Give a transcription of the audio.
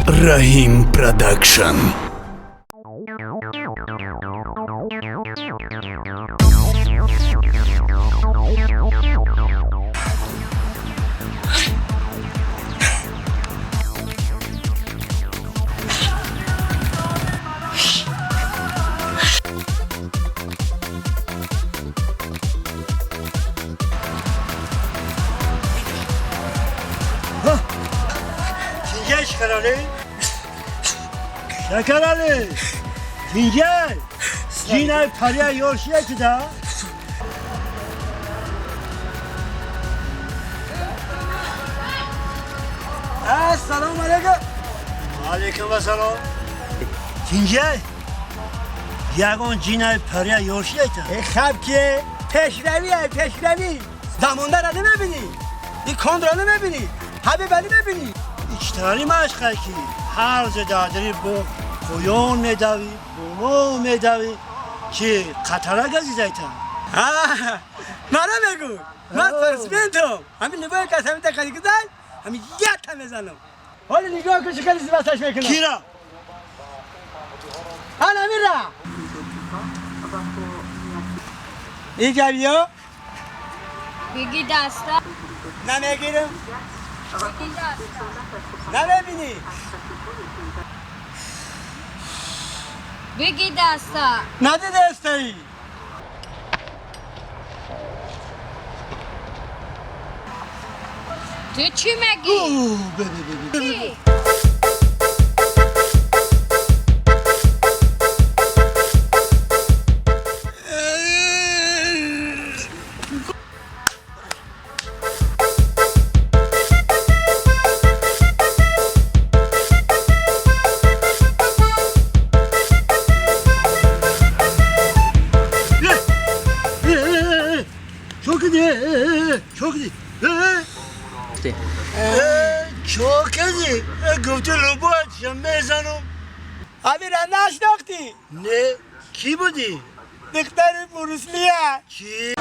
Rahim Production. Şakaralı. Finger. Yine paraya yorşuya ki da. Selamun aleyküm. Aleyküm ve selam. Finger. یگان جینای پریا یورشی ایتا خب که پیشرویه پیشروی زمانده را نمیبینی این کند را نمیبینی همه بلی نمیبینی اشتاری مشقه کی هر زدادری با قیون میدوی بومو میدوی که قطره گزی زیتا مرا بگو من فرسمین تو همین نبای که همین دقیقی کدن همین یک هم میزنم حالا نگاه کن شکلی زبستش میکنم کی را؟ حالا امیر را اینجا بیا بگی دستا نمیگیرم بگی دستا نمیبینی بگی دستا نده دستایی تو چی میگی؟ چی؟ çok iyi çok iyi çok iyi گفتی لبو açacağım میزنم امیر را نشناختی نه کی بودی؟ دختر بروسلیه کی؟